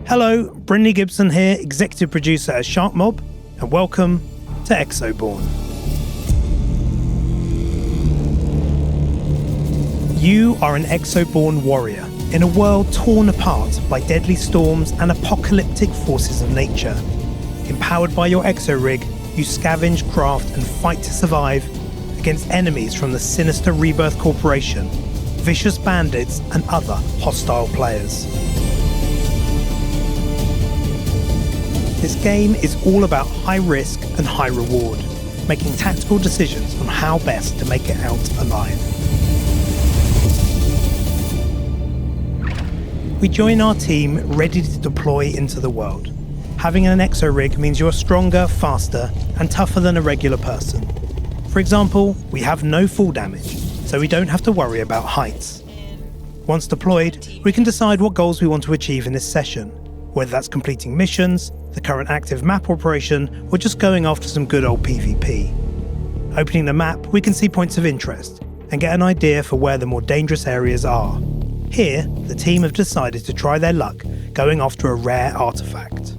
Hello, Brynley Gibson here, executive producer at Shark Mob, and welcome to Exoborne. You are an Exoborne warrior in a world torn apart by deadly storms and apocalyptic forces of nature. Empowered by your exo-rig, you scavenge, craft and fight to survive against enemies from the sinister Rebirth Corporation, vicious bandits and other hostile players. This game is all about high risk and high reward, making tactical decisions on how best to make it out alive. We join our team ready to deploy into the world. Having an exo-rig means you are stronger, faster, and tougher than a regular person. For example, we have no fall damage, so we don't have to worry about heights. Once deployed, we can decide what goals we want to achieve in this session, whether that's completing missions, the current active map operation, or just going after some good old PvP. Opening the map, we can see points of interest and get an idea for where the more dangerous areas are. Here, the team have decided to try their luck going after a rare artifact.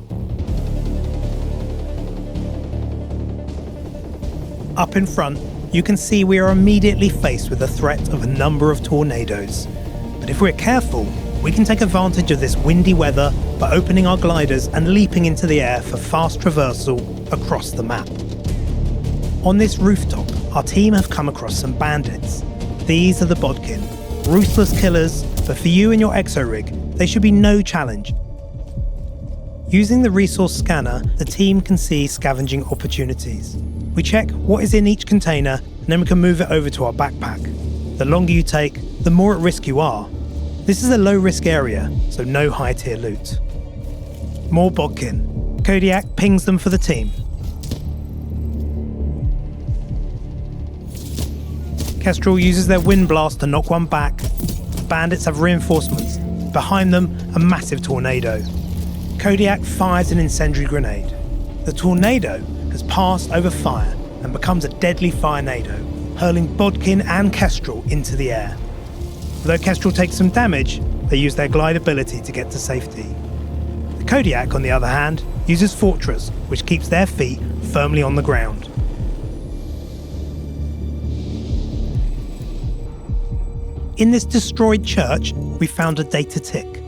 Up in front, you can see we are immediately faced with the threat of a number of tornadoes. But if we're careful, we can take advantage of this windy weather by opening our gliders and leaping into the air for fast traversal across the map. On this rooftop, our team have come across some bandits. These are the Bodkin, ruthless killers, but for you and your exo-rig, they should be no challenge. Using the resource scanner, the team can see scavenging opportunities. We check what is in each container, and then we can move it over to our backpack. The longer you take, the more at risk you are. This is a low-risk area, so no high-tier loot. More Bodkin. Kodiak pings them for the team. Kestrel uses their wind blast to knock one back. The bandits have reinforcements. Behind them, a massive tornado. Kodiak fires an incendiary grenade. The tornado has passed over fire and becomes a deadly firenado, hurling Bodkin and Kestrel into the air. Though Kestrel takes some damage, they use their glide ability to get to safety. The Kodiak, on the other hand, uses Fortress, which keeps their feet firmly on the ground. In this destroyed church, we found a data tick.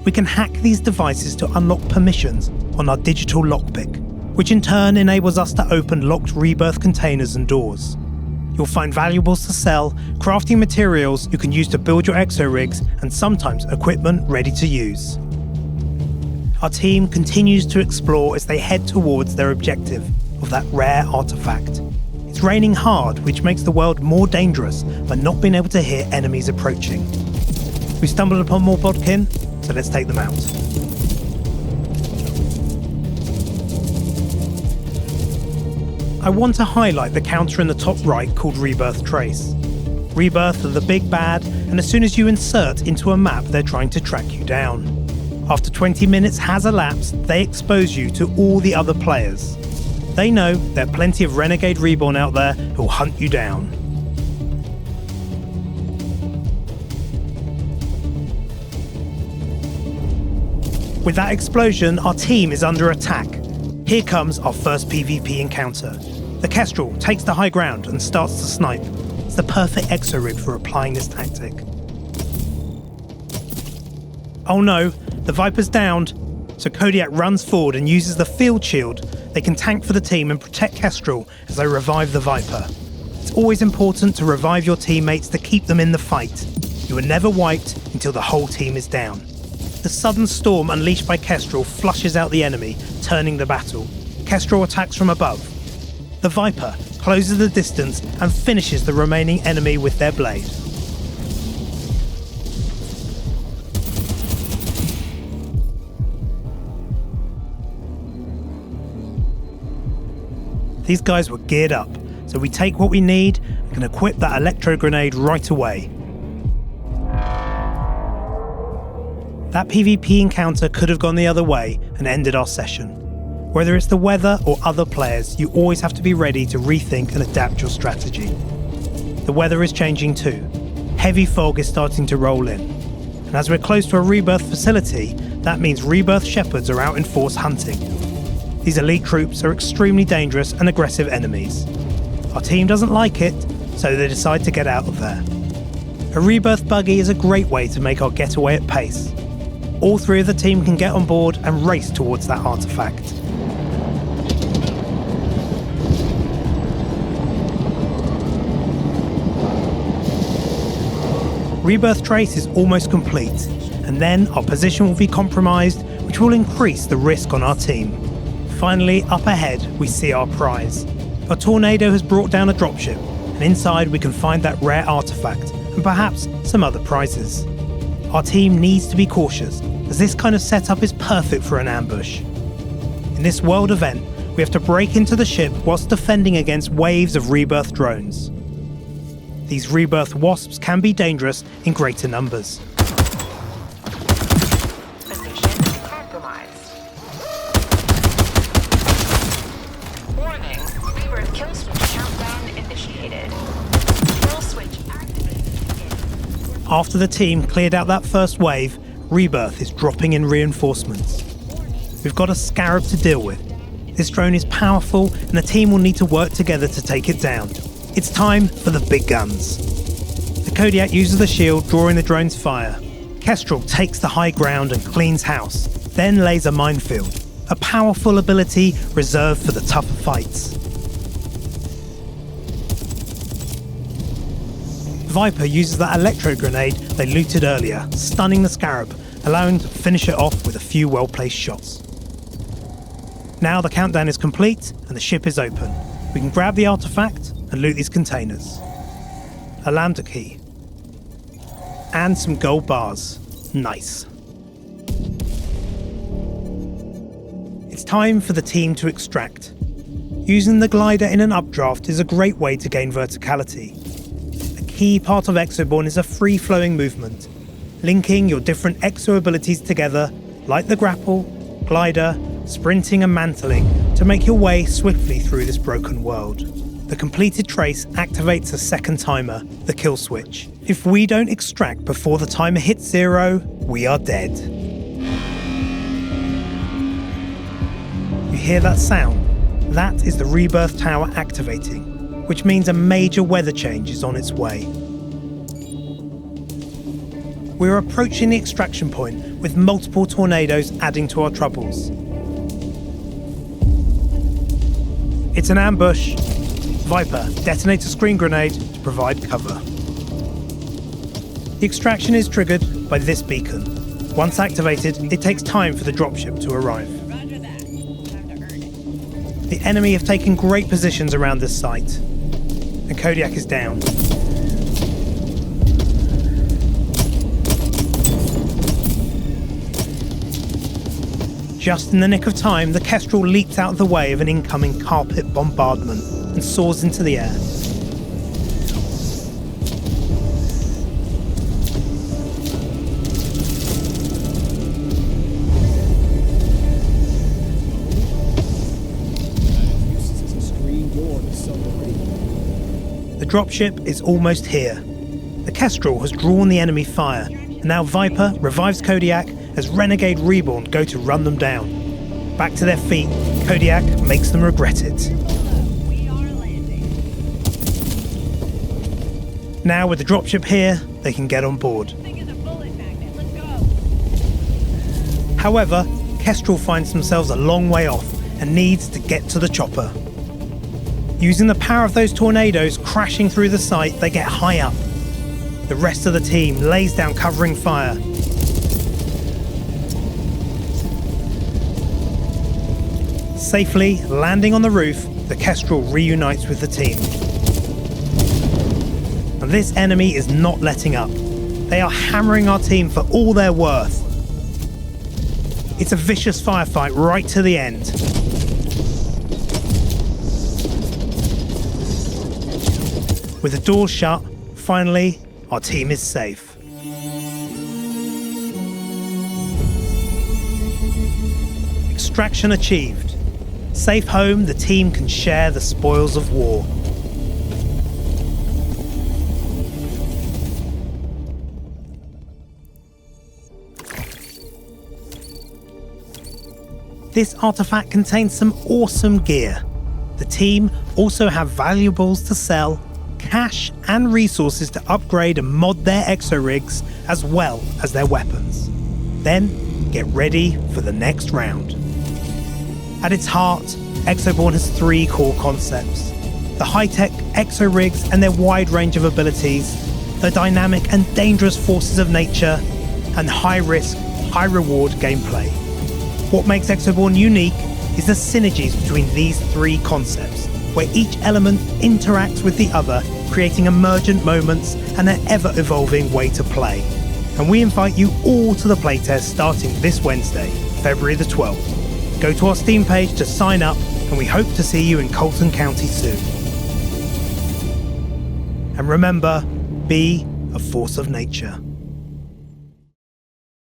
We can hack these devices to unlock permissions on our digital lockpick, which in turn enables us to open locked Rebirth containers and doors. You'll find valuables to sell, crafting materials you can use to build your exo-rigs, and sometimes equipment ready to use. Our team continues to explore as they head towards their objective of that rare artifact. It's raining hard, which makes the world more dangerous by not being able to hear enemies approaching. We stumbled upon more Bodkin, so let's take them out. I want to highlight the counter in the top right called Rebirth Trace. Rebirth are the big bad, and as soon as you insert into a map, they're trying to track you down. After 20 minutes has elapsed, they expose you to all the other players. They know there are plenty of Renegade Reborn out there who'll hunt you down. With that explosion, our team is under attack. Here comes our first PvP encounter. The Kestrel takes the high ground and starts to snipe. It's the perfect exo-rig for applying this tactic. Oh no, the Viper's downed, so Kodiak runs forward and uses the field shield. They can tank for the team and protect Kestrel as they revive the Viper. It's always important to revive your teammates to keep them in the fight. You are never wiped until the whole team is down. The sudden storm unleashed by Kestrel flushes out the enemy, turning the battle. Kestrel attacks from above. The Viper closes the distance and finishes the remaining enemy with their blade. These guys were geared up, so we take what we need and can equip that electro grenade right away. That PvP encounter could have gone the other way and ended our session. Whether it's the weather or other players, you always have to be ready to rethink and adapt your strategy. The weather is changing too. Heavy fog is starting to roll in. And as we're close to a Rebirth facility, that means Rebirth shepherds are out in force hunting. These elite troops are extremely dangerous and aggressive enemies. Our team doesn't like it, so they decide to get out of there. A Rebirth buggy is a great way to make our getaway at pace. All three of the team can get on board and race towards that artifact. Rebirth trace is almost complete, and then our position will be compromised, which will increase the risk on our team. Finally, up ahead, we see our prize. A tornado has brought down a dropship, and inside we can find that rare artifact, and perhaps some other prizes. Our team needs to be cautious, as this kind of setup is perfect for an ambush. In this world event, we have to break into the ship whilst defending against waves of Rebirth drones. These Rebirth wasps can be dangerous in greater numbers. Position compromised. Warning, Rebirth kill switch countdown initiated. Kill switch activated. After the team cleared out that first wave, Rebirth is dropping in reinforcements. We've got a scarab to deal with. This drone is powerful and the team will need to work together to take it down. It's time for the big guns. The Kodiak uses the shield, drawing the drone's fire. Kestrel takes the high ground and cleans house, then lays a minefield, a powerful ability reserved for the tougher fights. Viper uses that electro grenade they looted earlier, stunning the scarab, allowing to finish it off with a few well-placed shots. Now the countdown is complete and the ship is open. We can grab the artifact and loot these containers. A lambda key. And some gold bars. Nice. It's time for the team to extract. Using the glider in an updraft is a great way to gain verticality. A key part of Exoborne is a free-flowing movement, linking your different exo abilities together, like the grapple, glider, sprinting and mantling, to make your way swiftly through this broken world. The completed trace activates a second timer, the kill switch. If we don't extract before the timer hits 0, we are dead. You hear that sound? That is the Rebirth Tower activating, which means a major weather change is on its way. We're approaching the extraction point with multiple tornadoes adding to our troubles. It's an ambush. Viper, detonate a screen grenade to provide cover. The extraction is triggered by this beacon. Once activated, it takes time for the dropship to arrive. Roger that. Time to earn it. The enemy have taken great positions around this site, and Kodiak is down. Just in the nick of time, the Kestrel leaps out of the way of an incoming carpet bombardment and soars into the air. The dropship is almost here. The Kestrel has drawn the enemy fire, and now Viper revives Kodiak as Renegade Reborn go to run them down. Back to their feet, Kodiak makes them regret it. We are landing. Now with the dropship here, they can get on board. Thing is a bullet magnet. Let's go. However, Kestrel finds themselves a long way off and needs to get to the chopper. Using the power of those tornadoes crashing through the site, they get high up. The rest of the team lays down covering fire. Safely landing on the roof, the Kestrel reunites with the team. And this enemy is not letting up. They are hammering our team for all they're worth. It's a vicious firefight right to the end. With the doors shut, finally, our team is safe. Extraction achieved. Safe home, the team can share the spoils of war. This artifact contains some awesome gear. The team also have valuables to sell, cash and resources to upgrade and mod their exo-rigs as well as their weapons. Then get ready for the next round. At its heart, Exoborne has three core concepts: the high-tech exo-rigs and their wide range of abilities, the dynamic and dangerous forces of nature, and high-risk, high-reward gameplay. What makes Exoborne unique is the synergies between these three concepts, where each element interacts with the other, creating emergent moments and an ever-evolving way to play. And we invite you all to the playtest starting this Wednesday, February the 12th. Go to our Steam page to sign up, and we hope to see you in Colton County soon. And remember, be a force of nature.